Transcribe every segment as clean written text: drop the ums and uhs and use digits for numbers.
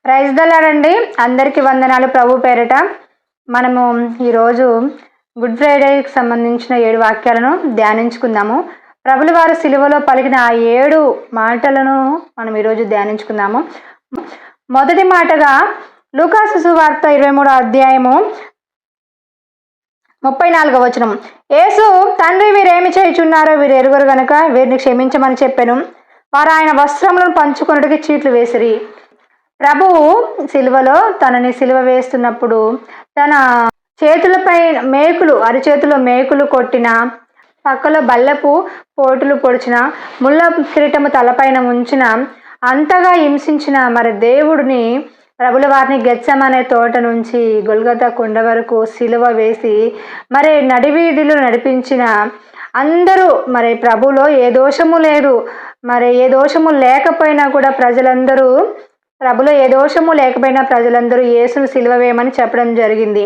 Praise the lord అండి. అందరికీ వందనాలు ప్రభు పేరిట. మనము ఈరోజు గుడ్ ఫ్రైడేకి సంబంధించిన 7 వాక్యాలను ధ్యానించుకుందాము. ప్రభుల వారు సిలువలో పలికిన ఆ 7 మాటలను మనం ఈరోజు ధ్యానించుకుందాము. మొదటి మాటగా లూకాసు సువార్త 23వ అధ్యాయము 34వ వచనం. యేసు, తండ్రి వీరేమి చేయుచున్నారో వీరు ఎరుగరు గనుక వీరిని క్షమించమని చెప్పెను. వారు ఆయన వస్త్రములను పంచుకొనుటకి చీట్లు వేసిరి. ప్రభువు సిలువలో తనని సిలువ వేస్తున్నప్పుడు తన చేతులపై మేకులు, అరిచేతిలో మేకులు కొట్టిన, పక్కలో బల్లపు పోటులు పొడిచిన, ముళ్ళ కిరీటము తలపైన ఉంచిన, అంతగా హింసించిన మరి దేవుడిని, ప్రభుల వారిని గెత్సెమనే తోట నుంచి గొల్గొతా కొండ వరకు సిలువ వేసి మరి నడివీధిలో నడిపించిన అందరూ, మరి ప్రభులో ఏ దోషము లేదు, మరి ఏ దోషము లేకపోయినా కూడా ప్రజలందరూ, ప్రభులో ఏ దోషము లేకపోయినా ప్రజలందరూ యేసును సిలువ వేయమని చెప్పడం జరిగింది.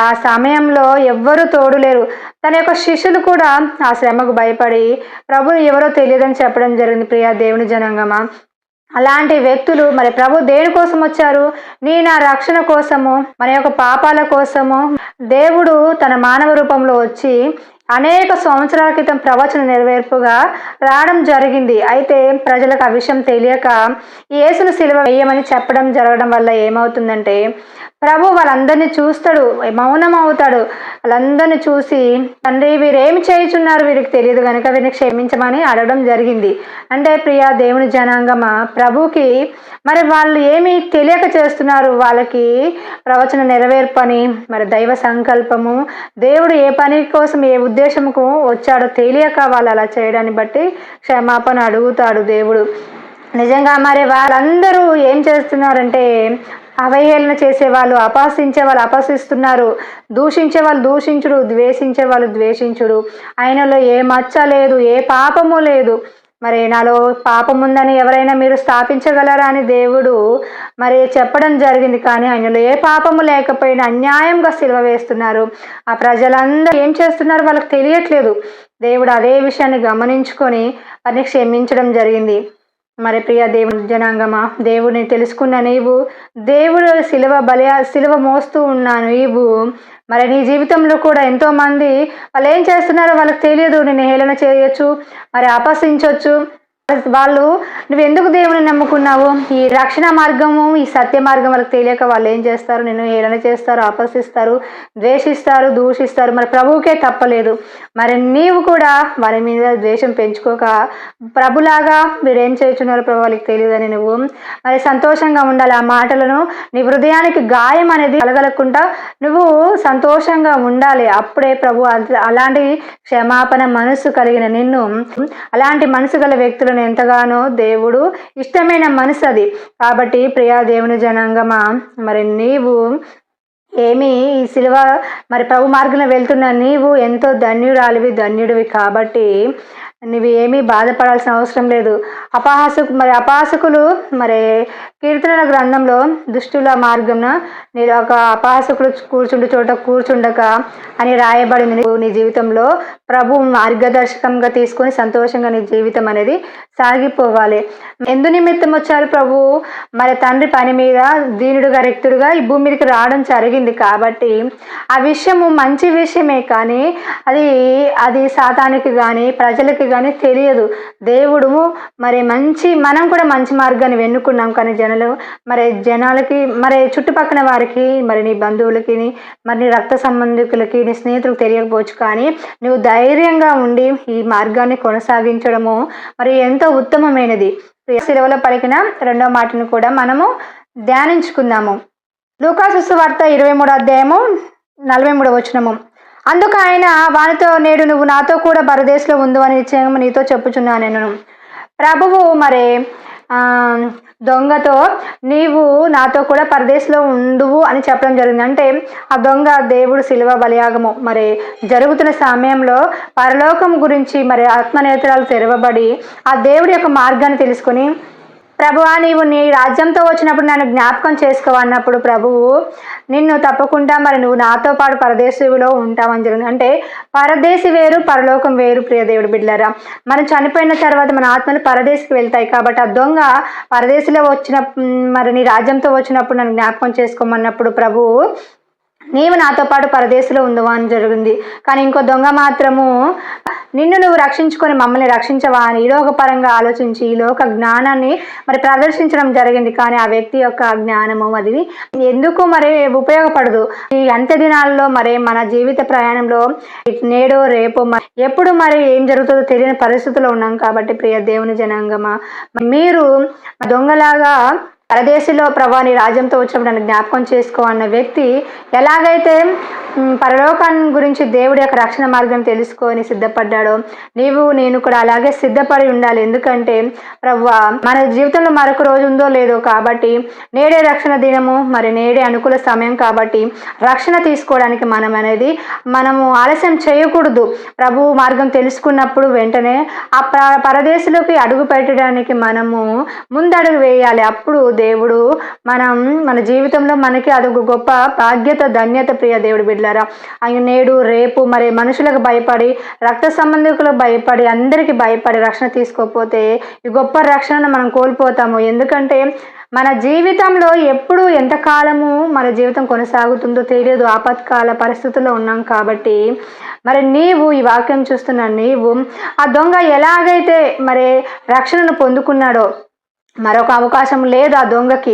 ఆ సమయంలో ఎవ్వరూ తోడులేరు. తన యొక్క శిష్యులు కూడా ఆ శ్రమకు భయపడి ప్రభువు ఎవరో తెలియదని చెప్పడం జరిగింది. ప్రియా దేవుని జనాంగమా, అలాంటి వ్యక్తులు మరి ప్రభు దేని కోసం వచ్చారు? నా రక్షణ కోసము, మన యొక్క పాపాల కోసము దేవుడు తన మానవ రూపంలో వచ్చి అనేక సంవత్సరాల క్రితం ప్రవచన నెరవేర్పుగా రావడం జరిగింది. అయితే ప్రజలకు ఆ విషయం తెలియక యేసును సిలువ వేయమని చెప్పడం జరగడం వల్ల ఏమవుతుందంటే, ప్రభు వాళ్ళందరినీ చూస్తాడు, మౌనం అవుతాడు. వాళ్ళందరినీ చూసి, తండ్రి వీరేమి చేయుచున్నారు, వీరికి తెలియదు కనుక వీరిని క్షమించమని అడగడం జరిగింది. అంటే ప్రియా దేవుని జనాంగమా, ప్రభుకి మరి వాళ్ళు ఏమి తెలియక చేస్తున్నారు, వాళ్ళకి ప్రవచన నెరవేర్పు అని, మరి దైవ సంకల్పము, దేవుడు ఏ పని కోసం ఏ ఉద్దేశంకు వచ్చాడో తెలియక వాళ్ళు అలా చేయడాన్ని బట్టి క్షమాపణ అడుగుతాడు దేవుడు. నిజంగా మరి వాళ్ళందరూ ఏం చేస్తున్నారంటే, అవహేళన చేసేవాళ్ళు, అపహసించే వాళ్ళు అపహసిస్తున్నారు, దూషించే వాళ్ళు దూషించుడు, ద్వేషించే వాళ్ళు ద్వేషించుడు. ఆయనలో ఏ మచ్చ లేదు, ఏ పాపము లేదు. మరి నాలో పాపం ఉందని ఎవరైనా మీరు స్థాపించగలరా అని దేవుడు మరి చెప్పడం జరిగింది. కానీ ఆయనలో ఏ పాపము లేకపోయినా అన్యాయంగా సిలువ వేస్తున్నారు. ఆ ప్రజలందరూ ఏం చేస్తున్నారు వాళ్ళకి తెలియట్లేదు. దేవుడు అదే విషయాన్ని గమనించుకొని వారిని క్షమించడం జరిగింది. మరి ప్రియ దేవుని జనాంగమా, దేవుడిని తెలుసుకున్న నీవు, దేవుడు సిలువ మోస్తూ ఉన్నా నీవు, మరి నీ జీవితంలో కూడా ఎంతో మంది వాళ్ళు ఏం చేస్తున్నారో వాళ్ళకి తెలియదు. నేను హేళన చేయొచ్చు, మరి అపహసించవచ్చు. వాళ్ళు నువ్వు ఎందుకు దేవుని నమ్ముకున్నావు, ఈ రక్షణ మార్గము, ఈ సత్య మార్గం వాళ్ళకి తెలియక వాళ్ళు ఏం చేస్తారు, నేను హేళన చేస్తారు, అపహసిస్తారు, ద్వేషిస్తారు, దూషిస్తారు. మరి ప్రభువుకే తప్పలేదు. మరి నీవు కూడా వారి మీద ద్వేషం పెంచుకోక ప్రభులాగా మీరేం చేస్తున్నారో ప్రభు వాళ్ళకి తెలియదని నువ్వు మరి సంతోషంగా ఉండాలి. ఆ మాటలను నీ హృదయానికి గాయం అనేది కలగలకుండా నువ్వు సంతోషంగా ఉండాలి. అప్పుడే ప్రభు అలాంటి క్షమాపణ మనసు కలిగిన నిన్ను, అలాంటి మనసు గల వ్యక్తులను ఎంతగానో దేవుడు ఇష్టమైన మనసు అది. కాబట్టి ప్రియా దేవుని జనాంగమా, మరి నీవు ఏమి ఈ సిలువ మరి ప్రభు మార్గంలో వెళ్తున్న నీవు ఎంతో ధన్యుడివి. కాబట్టి నువ్వు ఏమీ బాధపడాల్సిన అవసరం లేదు. అపహాసకులు మరి కీర్తనల గ్రంథంలో దుష్టుల మార్గంన నేను ఒక అపహాసకులు కూర్చుండు చోట కూర్చుండక అని రాయబడింది. నీ జీవితంలో ప్రభు మార్గదర్శకంగా తీసుకొని సంతోషంగా నీ జీవితం అనేది సాగిపోవాలి. ఎందు నిమిత్తం వచ్చారు ప్రభు? మరి తండ్రి పని మీద దీనుడుగా రిక్తుడుగా ఈ భూమి మీదకి రావడం జరిగింది. కాబట్టి ఆ విషయము మంచి విషయమే, కానీ అది సాతానికి కానీ ప్రజలకి కానీ తెలియదు. దేవుడు మరి మనం కూడా మంచి మార్గాన్ని వెన్నుకున్నాం, కానీ జనాలకి మరి చుట్టుపక్కల వారికి, మరి నీ బంధువులకి, మరి నీ రక్త సంబంధికులకి, నీ స్నేహితులకు తెలియకపోవచ్చు. కానీ నువ్వు ధైర్యంగా ఉండి ఈ మార్గాన్ని కొనసాగించడము మరి ఎంతో ఉత్తమమైనది. సిలువలో పలికిన 2వ మాటను కూడా మనము ధ్యానించుకుందాము. లూకాసు సువార్త 23వ అధ్యాయము 43వ వచనము. అందుకు ఆయన వానితో, నేడు నువ్వు నాతో కూడా పరదేశంలో ఉండు అని నిశ్చయంగా నీతో చెప్పుచున్నాను. నేను ప్రభువు మరి దొంగతో నీవు నాతో కూడా పరదేశంలో ఉండువు అని చెప్పడం జరిగింది. అంటే ఆ దొంగ దేవుడు సిలువ బలియాగము మరి జరుగుతున్న సమయంలో పరలోకం గురించి మరి ఆత్మనేత్రాలు తెరవబడి ఆ దేవుడి యొక్క మార్గాన్ని తెలుసుకొని ప్రభువా, నీవు నీ రాజ్యంతో వచ్చినప్పుడు నన్ను జ్ఞాపకం చేసుకోవన్నప్పుడు ప్రభువు నిన్ను తప్పకుండా మరి నువ్వు నాతో పాటు పరదేశిలో ఉంటావని జరిగింది. అంటే పరదేశి వేరు, పరలోకం వేరు. ప్రియ దేవుడి బిడ్డలారా, మనం చనిపోయిన తర్వాత మన ఆత్మలు పరదేశికి వెళ్తాయి. కాబట్టి ఆ దొంగ పరదేశిలో వచ్చిన మరి నీ రాజ్యంతో వచ్చినప్పుడు నన్ను జ్ఞాపకం చేసుకోమన్నప్పుడు ప్రభువు నీవు నాతో పాటు పరదేశంలో ఉందవా అని జరిగింది. కానీ ఇంకో దొంగ మాత్రము నిన్ను నువ్వు రక్షించుకొని మమ్మల్ని రక్షించవా అని ఈ లోకపరంగా ఆలోచించి ఈ లోక జ్ఞానాన్ని మరి ప్రదర్శించడం జరిగింది. కానీ ఆ వ్యక్తి యొక్క జ్ఞానము అది ఎందుకు మరి ఉపయోగపడదు. ఈ అంత్య దినాల్లో మరి మన జీవిత ప్రయాణంలో నేడో రేపు ఎప్పుడు మరి ఏం జరుగుతుందో తెలియని పరిస్థితుల్లో ఉన్నాం. కాబట్టి ప్రియ దేవుని జనాంగమా, మీరు దొంగలాగా పరదేశంలో ప్రభా నీ రాజ్యంతో వచ్చినప్పుడు నన్ను జ్ఞాపకం చేసుకో అన్న వ్యక్తి ఎలాగైతే పరలోకాన్ని గురించి దేవుడి యొక్క రక్షణ మార్గం తెలుసుకొని సిద్ధపడ్డాడో నేను కూడా అలాగే సిద్ధపడి ఉండాలి. ఎందుకంటే ప్రభువా మన జీవితంలో మరొక రోజు ఉందో లేదో, కాబట్టి నేడే రక్షణ దినము, మరి నేడే అనుకూల సమయం. కాబట్టి రక్షణ తీసుకోవడానికి మనము ఆలస్యం చేయకూడదు. ప్రభు మార్గం తెలుసుకున్నప్పుడు వెంటనే ఆ పరదేశంలోకి అడుగు పెట్టడానికి మనము ముందడుగు వేయాలి. అప్పుడు దేవుడు మన జీవితంలో మనకి అదొక గొప్ప బాధ్యత, ధన్యత. ప్రియ దేవుడు బిడ్డలారా, ఆయన నేడు రేపు మరి మనుషులకు భయపడి, రక్త సంబంధికులకు భయపడి, అందరికీ భయపడి రక్షణ తీసుకోకపోతే ఈ గొప్ప రక్షణను మనం కోల్పోతాము. ఎందుకంటే మన జీవితంలో ఎప్పుడు ఎంతకాలము మన జీవితం కొనసాగుతుందో తెలియదు. ఆపత్కాల పరిస్థితుల్లో ఉన్నాం. కాబట్టి మరి నీవు ఈ వాక్యం చూస్తున్న నీవు ఆ దొంగ ఎలాగైతే మరి రక్షణను పొందుకున్నాడో మరొక అవకాశం లేదు ఆ దొంగకి,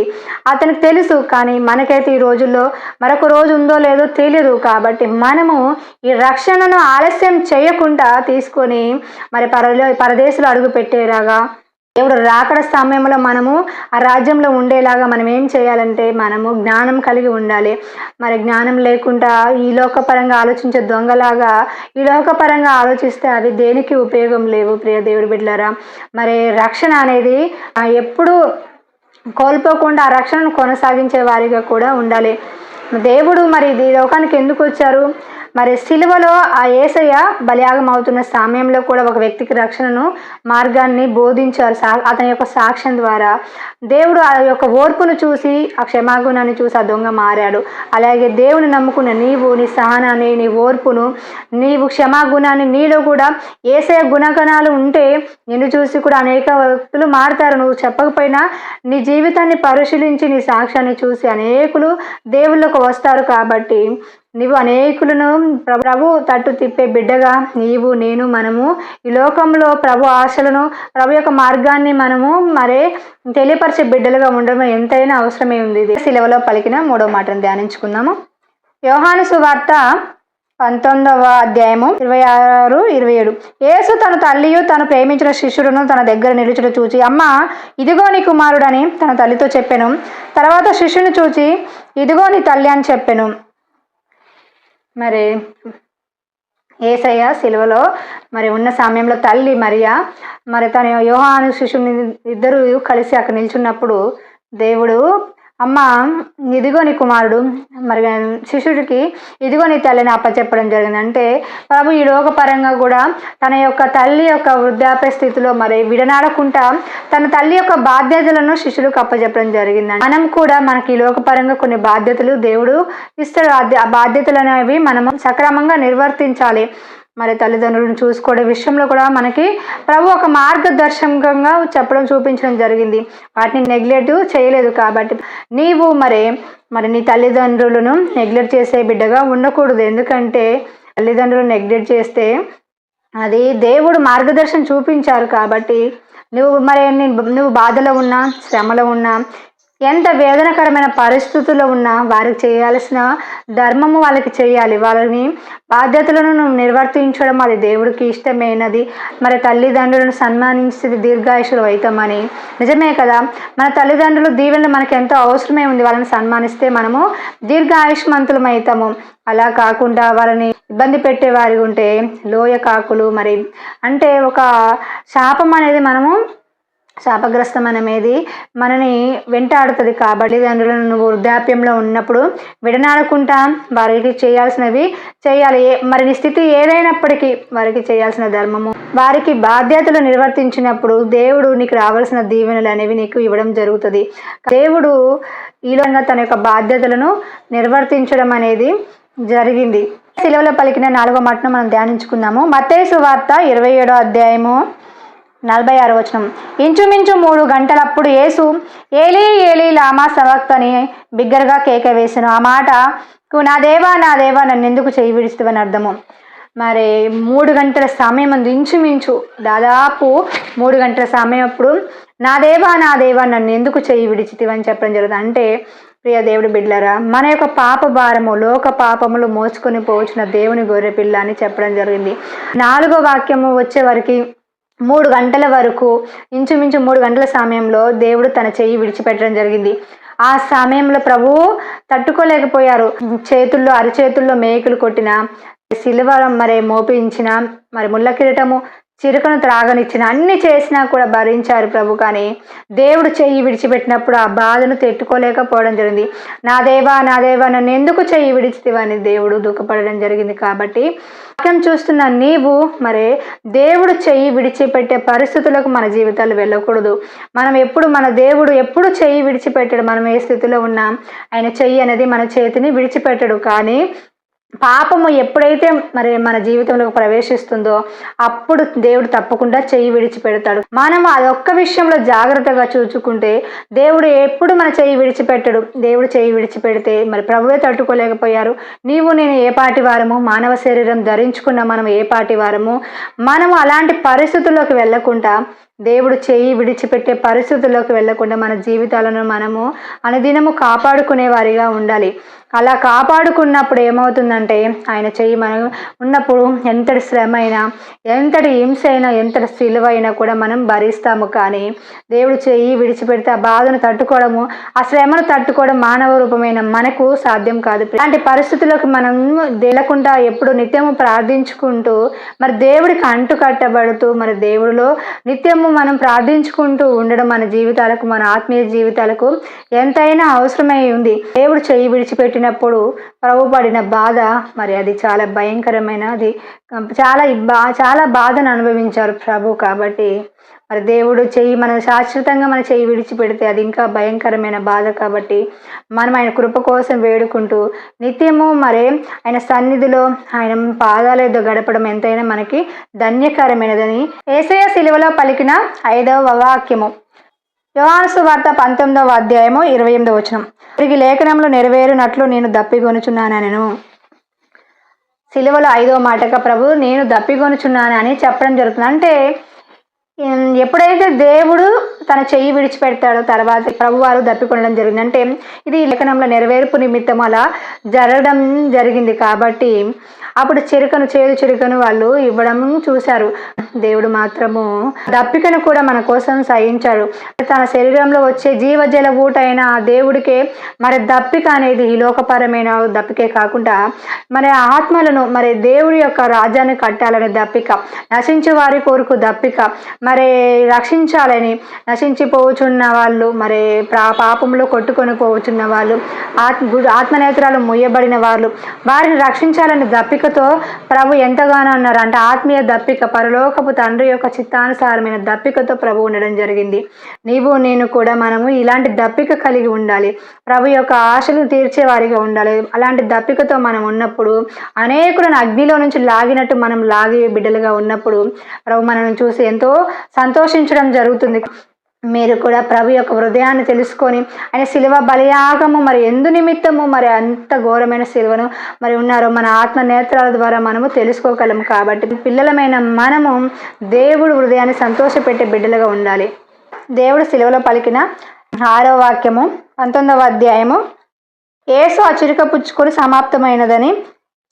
అతనికి తెలుసు. కానీ మనకైతే ఈ రోజుల్లో మరొక రోజు ఉందో లేదో తెలియదు. కాబట్టి మనము ఈ రక్షణను ఆలస్యం చేయకుండా తీసుకొని మరి పరదేశంలో అడుగు పెట్టేలాగా దేవుడు రాకడ సమయంలో మనము ఆ రాజ్యంలో ఉండేలాగా మనం ఏం చేయాలంటే మనము జ్ఞానం కలిగి ఉండాలి. మరి జ్ఞానం లేకుండా ఈ లోకపరంగా ఆలోచించే దొంగలాగా ఈ లోకపరంగా ఆలోచిస్తే అవి దేనికి ఉపయోగం లేవు. ప్రియ దేవుడి బిడ్డలారా, మరి రక్షణ అనేది ఎప్పుడు కోల్పోకుండా ఆ రక్షణను కొనసాగించే వారిగా కూడా ఉండాలి. దేవుడు మరి ఈ లోకానికి ఎందుకు వచ్చారు? మరి సిలువలో ఆ యేసయ్య బలియాగం అవుతున్న సమయంలో కూడా ఒక వ్యక్తికి రక్షణను మార్గాన్ని బోధించారు. అతని యొక్క సాక్ష్యం ద్వారా దేవుడు ఆ యొక్క ఓర్పును చూసి, ఆ క్షమాగుణాన్ని చూసి ఆ దొంగ మారాడు. అలాగే దేవుని నమ్ముకున్న నీవు నీ సహనాన్ని, నీ ఓర్పును, నీవు క్షమాగుణాన్ని, నీలో కూడా యేసయ్య గుణగణాలు ఉంటే నిన్ను చూసి కూడా అనేక వ్యక్తులు మారుతారు. నువ్వు చెప్పకపోయినా నీ జీవితాన్ని పరిశీలించి నీ సాక్ష్యాన్ని చూసి అనేకులు దేవుళ్ళకు వస్తారు. కాబట్టి నీవు అనేకులను ప్రభు తట్టు తిప్పే బిడ్డగా మనము ఈ లోకంలో ప్రభు ఆశలను, ప్రభు యొక్క మార్గాన్ని మనము తెలియపరిచే బిడ్డలుగా ఉండడం ఎంతైనా అవసరమే ఉంది. సిలువలో పలికిన 3వ మాటను ధ్యానించుకుందాము. యోహాను సువార్త 19వ అధ్యాయము 26-27. యేసు తన తల్లియు తను ప్రేమించిన శిష్యుడును తన దగ్గర నిలుచుట చూచి, అమ్మ ఇదిగో నీ కుమారుడని తన తల్లితో చెప్పెను. తర్వాత శిష్యుని చూచి, ఇదిగో నీ తల్లి అని చెప్పెను. మరి యేసయ్య సిలువలో మరి ఉన్న సమయంలో తల్లి మరియా మరి తన యోహాను శిష్యుని ఇద్దరు కలిసి అక్కడ నిల్చున్నప్పుడు దేవుడు, అమ్మ ఇదిగో నీ కుమారుడు, మరి శిష్యుడికి ఇదిగో నీ తల్లిని అప్పచెప్పడం జరిగింది. అంటే ప్రభు ఈ లోకపరంగా కూడా తన యొక్క తల్లి యొక్క వృద్ధాప్య స్థితిలో మరి విడనాడకుండా తన తల్లి యొక్క బాధ్యతలను శిష్యులకు అప్పచెప్పడం జరిగింది. మనం కూడా మనకి ఈ లోకపరంగా కొన్ని బాధ్యతలు దేవుడు ఇస్తాడు. ఆ బాధ్యతలు అనేవి మనము సక్రమంగా నిర్వర్తించాలి. మరి తల్లిదండ్రులను చూసుకోవడం విషయంలో కూడా మనకి ప్రభు ఒక మార్గదర్శకంగా చూపించడం జరిగింది. వాటిని నెగ్లెక్ట్ చేయలేదు. కాబట్టి నీవు మరి నీ తల్లిదండ్రులను నెగ్లెక్ట్ చేసే బిడ్డగా ఉండకూడదు. ఎందుకంటే తల్లిదండ్రులు నెగ్లెక్ట్ చేస్తే అది దేవుడు మార్గదర్శనం చూపించారు. కాబట్టి నువ్వు బాధలో ఉన్నా, శ్రమలో ఉన్నా, ఎంత వేదనకరమైన పరిస్థితుల్లో ఉన్నా వారికి చేయాల్సిన ధర్మము వాళ్ళకి చేయాలి. వాళ్ళని బాధ్యతలను నువ్వు నిర్వర్తించడం అది దేవుడికి ఇష్టమైనది. మరి తల్లిదండ్రులను సన్మానించేది దీర్ఘాయుషులు అవుతామని నిజమే కదా. మన తల్లిదండ్రులు దీవెనలు మనకు ఎంతో అవసరమే ఉంది. వాళ్ళని సన్మానిస్తే మనము దీర్ఘాయుష్మంతులం అవుతాము. అలా కాకుండా వాళ్ళని ఇబ్బంది పెట్టేవారి ఉంటే లోయ కాకులు, మరి అంటే ఒక శాపం అనేది మనము శాపగ్రస్తం అనేది మనని వెంటాడుతుంది. కాబట్టి తల్లిదండ్రులను నువ్వు వృద్ధాప్యంలో ఉన్నప్పుడు విడనాడకుండా వారికి చేయాల్సినవి చేయాలి. మరి నీ స్థితి ఏదైనప్పటికీ వారికి చేయాల్సిన ధర్మము, వారికి బాధ్యతలు నిర్వర్తించినప్పుడు దేవుడు నీకు రావాల్సిన దీవెనలు అనేవి నీకు ఇవ్వడం జరుగుతుంది. దేవుడు ఈలోగా తన యొక్క బాధ్యతలను నిర్వర్తించడం అనేది జరిగింది. శిలువలో పలికిన 4వ మాటను మనం ధ్యానించుకుందాము. మత్తయి సువార్త 27వ అధ్యాయము 46వ వచనం. ఇంచుమించు 3 గంటలప్పుడు యేసు ఏలీ ఏలీ లామా సబక్తని బిగ్గరగా కేక వేసెను. ఆ మాటకు నా దేవా నన్ను ఎందుకు చేయి విడిచితివని అర్థము. మరి 3 గంటల సమయం ఉంది, ఇంచుమించు దాదాపు 3 గంటల సమయం అప్పుడు నా దేవా నన్ను ఎందుకు చేయి విడిచితివని చెప్పడం జరుగుతుంది. అంటే ప్రియ దేవుడి బిడ్డలారా, మన యొక్క పాప భారము, లోక పాపములు మోసుకొని పోవచ్చిన దేవుని గొర్రె పిల్ల అని చెప్పడం జరిగింది. 4వ వాక్యము వచ్చే వరకు 3 గంటల వరకు, ఇంచుమించు 3 గంటల సమయంలో దేవుడు తన చెయ్యి విడిచిపెట్టడం జరిగింది. ఆ సమయంలో ప్రభువు తట్టుకోలేకపోయారు. చేతుల్లో అరిచేతుల్లో మేకులు కొట్టిన, సిలువ మరి మోపించిన, మరి ముళ్ళ కిరీటము చిరుకను త్రాగనిచ్చిన, అన్ని చేసినా కూడా భరించారు ప్రభు. కానీ దేవుడు చెయ్యి విడిచిపెట్టినప్పుడు ఆ బాధను తట్టుకోలేకపోవడం జరిగింది. నా దేవా నన్ను ఎందుకు చెయ్యి విడిచితివని దేవుడు దుఃఖపడడం జరిగింది. కాబట్టి వాక్యం చూస్తున్న నీవు మరి దేవుడు చెయ్యి విడిచిపెట్టే పరిస్థితులకు మన జీవితాలు వెళ్ళకూడదు. మన దేవుడు ఎప్పుడు చెయ్యి విడిచిపెట్టాడు. మనం ఏ స్థితిలో ఉన్నాం, ఆయన చెయ్యి అనేది మన చేతిని విడిచిపెట్టడు. కానీ పాపము ఎప్పుడైతే మరి మన జీవితంలోకి ప్రవేశిస్తుందో అప్పుడు దేవుడు తప్పకుండా చెయ్యి విడిచిపెడతాడు. మనం అదొక్క విషయంలో జాగ్రత్తగా చూసుకుంటే దేవుడు ఎప్పుడు మన చెయ్యి విడిచిపెట్టడు. దేవుడు చెయ్యి విడిచిపెడితే మరి ప్రభువే తట్టుకోలేకపోయారు. నీవు నేను ఏ పాటి వారము, మానవ శరీరం ధరించుకున్న మనం ఏ పాటి వారము, మనము అలాంటి పరిస్థితుల్లోకి వెళ్ళకుండా, దేవుడు చెయ్యి విడిచిపెట్టే పరిస్థితుల్లోకి వెళ్ళకుండా మన జీవితాలను మనము అనుదినము కాపాడుకునే వారిగా ఉండాలి. అలా కాపాడుకున్నప్పుడు ఏమవుతుందంటే ఆయన చెయ్యి మనం ఉన్నప్పుడు ఎంతటి శ్రమ అయినా, ఎంతటి హింస అయినా, ఎంతటి సిలువైనా కూడా మనం భరిస్తాము. కానీ దేవుడు చెయ్యి విడిచిపెడితే ఆ బాధను తట్టుకోవడము, ఆ శ్రమను తట్టుకోవడం మానవ రూపమైన మనకు సాధ్యం కాదు. అలాంటి పరిస్థితులకు మనం వెళ్ళకుండా ఎప్పుడు నిత్యము ప్రార్థించుకుంటూ మరి దేవుడికి అంటు కట్టబడుతూ మరి దేవుడిలో నిత్యము మనం ప్రార్థించుకుంటూ ఉండడం మన జీవితాలకు, మన ఆత్మీయ జీవితాలకు ఎంతైనా అవసరమై ఉంది. దేవుడు చెయ్యి విడిచిపెట్టినప్పుడు ప్రభు పడిన బాధ మరి అది చాలా భయంకరమైనది. చాలా బాధను అనుభవించారు ప్రభు. కాబట్టి మరి దేవుడు శాశ్వతంగా మన చెయ్యి విడిచిపెడితే అది ఇంకా భయంకరమైన బాధ. కాబట్టి మనం ఆయన కృప కోసం వేడుకుంటూ నిత్యము మరి ఆయన సన్నిధిలో ఆయన పాదాల యొద్ద గడపడం ఎంతైనా మనకి ధన్యకరమైనదని యేసయ్య సిలువలో పలికిన 5వ వాక్యము. యోహాను సువార్త 19వ అధ్యాయము 28వ వచనం. తిరిగి లేఖనంలో నెరవేరునట్లు నేను దప్పిగొనుచున్నానెను. సిలువలో 5వ మాటగా ప్రభు నేను దప్పిగొనుచున్నాను అని చెప్పడం జరుగుతుంది. అంటే ఎప్పుడైతే దేవుడు తన చెయ్యి విడిచిపెడతాడో తర్వాత ప్రభువారు దప్పికొనడం జరిగింది. అంటే ఇది లేఖనంలో నెరవేర్పు నిమిత్తం అలా జరగడం జరిగింది. కాబట్టి అప్పుడు చేదు చిరుకను వాళ్ళు ఇవ్వడం చూశారు. దేవుడు మాత్రము దప్పికను కూడా మన కోసం సహించాడు. తన శరీరంలో వచ్చే జీవజల ఊట అయిన ఆ దేవుడికే మరి దప్పిక అనేది ఈ లోకపరమైన దప్పికే కాకుండా మరి ఆత్మలను మరి దేవుడి యొక్క రాజ్యాన్ని కట్టాలనే దప్పిక, నశించే వారి కోరుకు దప్పిక, మరి రక్షించాలని నశించిపోవచ్చున్న వాళ్ళు, మరి పాపంలో కొట్టుకొని పోవచ్చున్న వాళ్ళు, ఆత్మనేత్రాలు ముయ్యబడిన వాళ్ళు, వారిని రక్షించాలని దప్పికతో ప్రభు ఎంతగానో అన్నారు. అంటే ఆత్మీయ దప్పిక, పరలోకపు తండ్రి యొక్క చిత్తానుసారమైన దప్పికతో ప్రభు ఉండడం జరిగింది. నీవు నేను కూడా మనము ఇలాంటి దప్పిక కలిగి ఉండాలి. ప్రభు యొక్క ఆశలు తీర్చే వారిగా ఉండాలి. అలాంటి దప్పికతో మనం ఉన్నప్పుడు అనేకులను అగ్నిలో నుంచి లాగినట్టు మనం లాగి బిడ్డలుగా ఉన్నప్పుడు ప్రభు మనల్ని చూసి ఎంతో సంతోషించడం జరుగుతుంది. మీరు కూడా ప్రభు యొక్క హృదయాన్ని తెలుసుకొని ఆయన శిలువ బలియాగము మరి ఎందు నిమిత్తము మరి అంత ఘోరమైన శిలువను మరి ఉన్నారో మన ఆత్మ నేత్రాల ద్వారా మనము తెలుసుకోగలము. కాబట్టి పిల్లలమైన మనము దేవుడు హృదయాన్ని సంతోషపెట్టే బిడ్డలుగా ఉండాలి. దేవుడు శిలువలో పలికిన 6వ వాక్యము 19వ అధ్యాయము. యేసు ఆ చిరుక పుచ్చుకొని సమాప్తమైనదని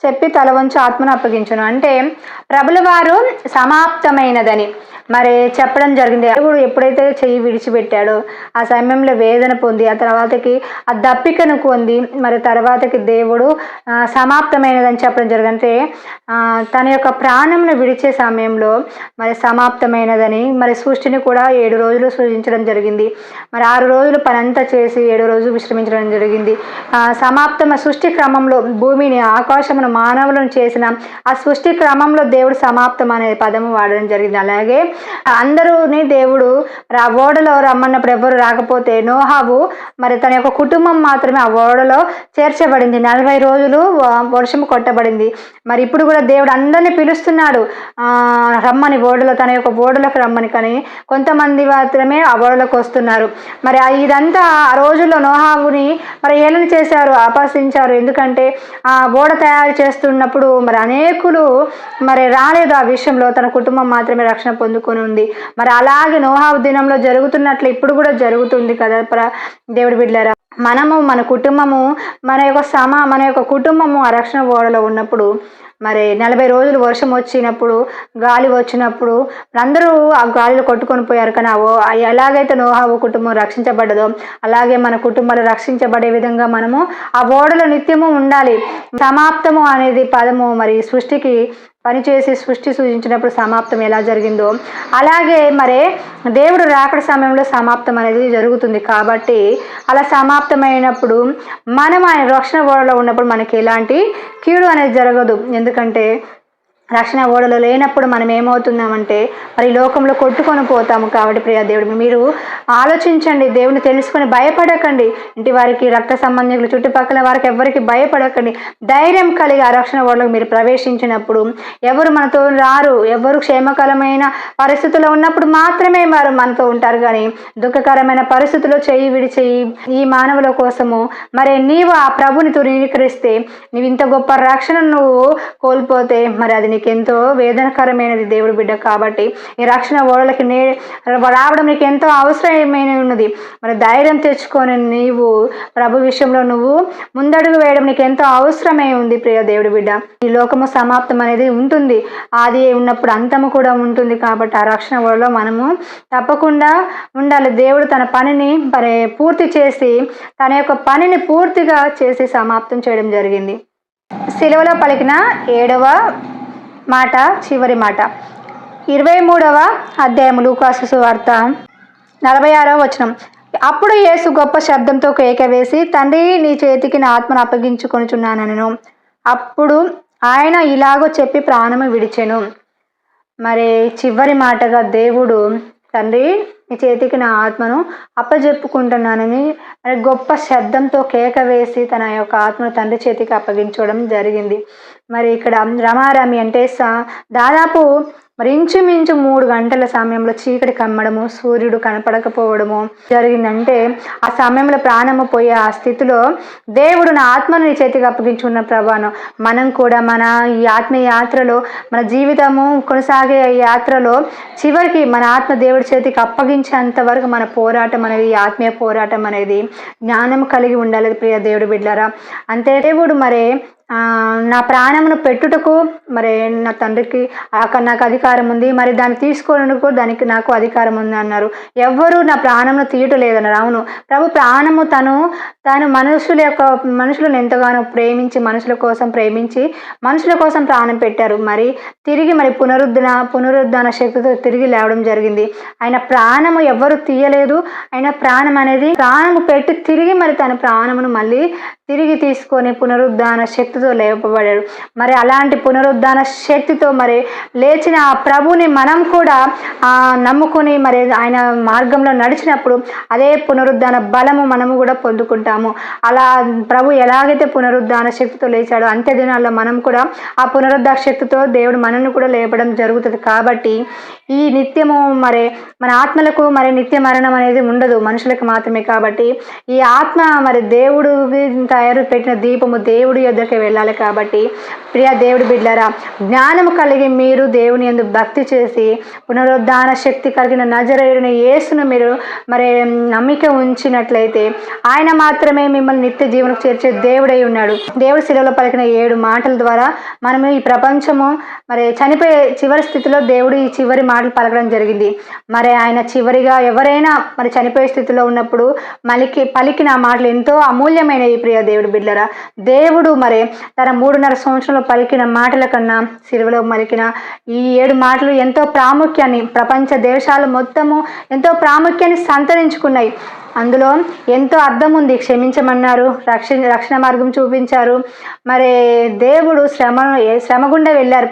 చెప్పి తల వంచి ఆత్మను అప్పగించును. అంటే ప్రభుల వారు సమాప్తమైనదని మరి చెప్పడం జరిగింది. దేవుడు ఎప్పుడైతే చెయ్యి విడిచిపెట్టాడో ఆ సమయంలో వేదన పొంది ఆ తర్వాతకి ఆ దప్పికను పొంది మరి తర్వాతకి దేవుడు సమాప్తమైనదని చెప్పడం జరిగింది. అంటే తన యొక్క ప్రాణంను విడిచే సమయంలో మరి సమాప్తమైనదని మరి సృష్టిని కూడా 7 రోజులు సృజించడం జరిగింది. మరి 6 రోజులు పనంతా చేసి 7 రోజులు విశ్రమించడం జరిగింది. సృష్టి క్రమంలో భూమిని ఆకాశమును మానవులను చేసిన ఆ సృష్టి క్రమంలో దేవుడు సమాప్తం అనే పదము వాడడం జరిగింది. అలాగే అందరూని దేవుడు ఆ ఓడలో రమ్మన్నప్పుడు ఎవరు రాకపోతే నోహావు మరి తన యొక్క కుటుంబం మాత్రమే ఆ ఓడలో చేర్చబడింది. 40 రోజులు వర్షం కొట్టబడింది. మరి ఇప్పుడు కూడా దేవుడు అందరినీ పిలుస్తున్నాడు రమ్మని ఓడలో, తన యొక్క ఓడలకు రమ్మని. కానీ కొంతమంది మాత్రమే ఆ ఓడలకు వస్తున్నారు. మరి ఇదంతా ఆ రోజుల్లో నోహావుని మరి ఏలన చేశారు, అపహసించారు. ఎందుకంటే ఆ ఓడ తయారు చేస్తున్నప్పుడు మరి అనేకులు మరి రాలేదు ఆ విషయంలో. తన కుటుంబం మాత్రమే రక్షణ పొందుకొని ఉంది. మరి అలాగే నోహావు దినంలో జరుగుతున్నట్లు ఇప్పుడు కూడా జరుగుతుంది కదా దేవుడి బిడ్డలారా. మనము మన కుటుంబము మన యొక్క కుటుంబము ఆ రక్షణ ఓడలో ఉన్నప్పుడు మరి 40 రోజులు వర్షం వచ్చినప్పుడు గాలి వచ్చినప్పుడు అందరూ ఆ గాలిలో కొట్టుకొని పోయారు. కానీ ఎలాగైతే నోహావు కుటుంబం రక్షించబడ్డదో అలాగే మన కుటుంబాలు రక్షించబడే విధంగా మనము ఆ ఓడలో నిత్యము ఉండాలి. సమాప్తము అనేది పదము మరి సృష్టికి పనిచేసి సృష్టి సూచించినప్పుడు సమాప్తం ఎలా జరిగిందో అలాగే మరి దేవుడు రాకడ సమయంలో సమాప్తం అనేది జరుగుతుంది. కాబట్టి అలా సమాప్తమైనప్పుడు మనం ఆయన రక్షణ ఓడలో ఉన్నప్పుడు మనకి ఎలాంటి కీడు అనేది జరగదు. ఎందుకంటే రక్షణ ఓడలో లేనప్పుడు మనం ఏమవుతున్నామంటే మరి లోకంలో కొట్టుకొని పోతాము. కాబట్టి ప్రియ దేవుడు మీరు ఆలోచించండి, దేవుని తెలుసుకొని భయపడకండి. ఇంటి వారికి, రక్త సంబంధికులు, చుట్టుపక్కల వారికి ఎవరికి భయపడకండి. ధైర్యం కలిగి ఆ రక్షణ ఓడలకు మీరు ప్రవేశించినప్పుడు ఎవరు మనతో రారు. ఎవరు క్షేమకరమైన పరిస్థితుల్లో ఉన్నప్పుడు మాత్రమే వారు మనతో ఉంటారు. కానీ దుఃఖకరమైన పరిస్థితుల్లో చెయ్యి విడిచి ఈ మానవుల కోసము మరి నీవు ఆ ప్రభుని తునీకరిస్తే నీవు ఇంత గొప్ప రక్షణను నువ్వు కోల్పోతే మరి అది నీకెంతో వేదనకరమైనది దేవుడి బిడ్డ. కాబట్టి ఈ రక్షణ ఓడలకి రావడం నీకు ఎంతో అవసరమైన ఉన్నది. మరి ధైర్యం తెచ్చుకొని నీవు ప్రభు విషయంలో నువ్వు ముందడుగు వేయడం నీకు ఎంతో అవసరమై ఉంది ప్రియ దేవుడి బిడ్డ. ఈ లోకము సమాప్తం అనేది ఉంటుంది, ఆది ఉన్నప్పుడు అంతము కూడా ఉంటుంది. కాబట్టి ఆ రక్షణ ఓడలో మనము తప్పకుండా ఉండాలి. దేవుడు తన పనిని మరి పూర్తి చేసి తన యొక్క పనిని పూర్తిగా చేసి సమాప్తం చేయడం జరిగింది. సిలువలో పలికిన 7వ మాట, చివరి మాట 23వ అధ్యాయము లూకాసు సువార్త 46వ వచనం. అప్పుడు యేసు గొప్ప శబ్దంతో కేక వేసి, తండ్రి నీ చేతికి నా ఆత్మను అప్పగించుకొనుచున్నానెను. అప్పుడు ఆయన ఇలాగో చెప్పి ప్రాణము విడిచెను. మరి చివరి మాటగా దేవుడు తండ్రి నీ చేతికి నా ఆత్మను అప్పజెప్పుకుంటున్నానని గొప్ప శబ్దంతో కేక వేసి తన యొక్క ఆత్మను తండ్రి చేతికి అప్పగించడం జరిగింది. మరి ఇక్కడ రమారమి అంటే దాదాపు మరి ఇంచుమించు 3 గంటల సమయంలో చీకటి కమ్మడము, సూర్యుడు కనపడకపోవడము జరిగిందంటే ఆ సమయంలో ప్రాణము పోయే ఆ స్థితిలో దేవుడు నా ఆత్మను నీ చేతికి అప్పగించుకున్న ప్రభాను మనం కూడా మన ఈ ఆత్మీయ యాత్రలో మన జీవితము కొనసాగే యాత్రలో చివరికి మన ఆత్మ దేవుడి చేతికి అప్పగించేంత వరకు మన పోరాటం అనేది, ఆత్మీయ పోరాటం అనేది జ్ఞానం కలిగి ఉండాలి ప్రియ దేవుడి బిడ్డలారా. అంతే దేవుడు మరి నా ప్రాణమును పెట్టుటకు మరి నా తండ్రికి నాకు అధికారం ఉంది, మరి దాన్ని తీసుకోవడానికి దానికి నాకు అధికారం ఉంది అన్నారు. ఎవ్వరూ నా ప్రాణమును తీయటం లేదన్నారు. అవును, ప్రభు ప్రాణము తాను మనుషులను ఎంతగానో ప్రేమించి మనుషుల కోసం ప్రాణం పెట్టారు. మరి తిరిగి మరి పునరుద్ధాన శక్తితో తిరిగి లేవడం జరిగింది. ఆయన ప్రాణము ఎవ్వరు తీయలేదు. ఆయన ప్రాణము పెట్టి తిరిగి మరి తన ప్రాణమును మళ్ళీ తిరిగి తీసుకొని పునరుద్ధాన శక్తితో లేపబడాడు. మరి అలాంటి పునరుద్ధాన శక్తితో మరి లేచిన ఆ ప్రభుని మనం కూడా నమ్ముకొని మరి ఆయన మార్గంలో నడిచినప్పుడు అదే పునరుద్ధాన బలము మనము కూడా పొందుకుంటాము. అలా ప్రభు ఎలాగైతే పునరుద్ధాన శక్తితో లేచాడో అంత్య దినాల్లో మనం కూడా ఆ పునరుద్ధాన శక్తితో దేవుడు మనల్ని కూడా లేపడం జరుగుతుంది. కాబట్టి ఈ నిత్యము మరి మన ఆత్మలకు మరి నిత్య మరణం అనేది ఉండదు, మనుషులకు మాత్రమే. కాబట్టి ఈ ఆత్మ మరి దేవుడు తయారు పెట్టిన దీపము దేవుడి యొద్దకు వెళ్ళాలి. కాబట్టి ప్రియ దేవుడి బిడ్డలారా, జ్ఞానము కలిగి మీరు దేవుని యందు భక్తి చేసి పునరుద్ధాన శక్తి కలిగిన నజరేయుడైన యేసును మీరు మరి నమ్మిక ఉంచినట్లయితే ఆయన మాత్రమే మిమ్మల్ని నిత్య జీవనకు చేర్చే దేవుడై ఉన్నాడు. దేవుడి శిలువలో పలికిన 7 మాటల ద్వారా మనము ఈ ప్రపంచము మరి చనిపోయే చివరి స్థితిలో దేవుడు ఈ చివరి మాటలు పలకడం జరిగింది. మరి ఆయన చివరిగా ఎవరైనా మరి చనిపోయే స్థితిలో ఉన్నప్పుడు పలికిన మాటలు ఎంతో అమూల్యమైనవి. ప్రియ దేవుడి బిడ్డలారా, దేవుడు మరి తన 3.5 సంవత్సరంలో పలికిన మాటల కన్నా సిలువలో పలికిన ఈ 7 మాటలు ఎంతో ప్రాముఖ్యాన్ని, ప్రపంచ దేశాలు మొత్తము ఎంతో ప్రాముఖ్యాన్ని సంతరించుకున్నాయి. అందులో ఎంతో అర్థం ఉంది. క్షమించమన్నారు, రక్షణ మార్గం చూపించారు. మరి దేవుడు శ్రమ గుండా వెళ్ళారు.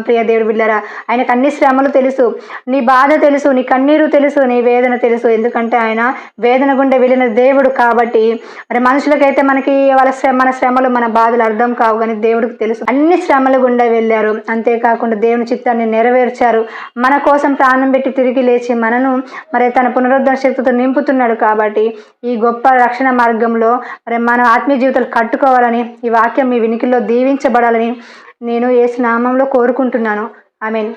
ప్రియ దేవుడి బిడ్డలారా, ఆయనకు అన్ని శ్రమలు తెలుసు. నీ బాధ తెలుసు, నీ కన్నీరు తెలుసు, నీ వేదన తెలుసు. ఎందుకంటే ఆయన వేదన గుండా వెళ్ళిన దేవుడు కాబట్టి. మరి మనుషులకైతే మన శ్రమలు, మన బాధలు అర్థం కావు, కానీ దేవుడికి తెలుసు. అన్ని శ్రమల గుండా వెళ్ళారు. అంతేకాకుండా దేవుని చిత్తాన్ని నెరవేర్చారు. మన కోసం ప్రాణం పెట్టి తిరిగి లేచి మనను మరి తన పునరుద్ధరణ శక్తితో నింపుతున్నాడు. కాబట్టి ఈ గొప్ప రక్షణ మార్గంలో మరి మన ఆత్మీయ జీవితాలు కట్టుకోవాలని, ఈ వాక్యం మీ వినికిల్లో దీవించబడాలని నేను యేసు నామంలో కోరుకుంటున్నాను. ఆమేన్.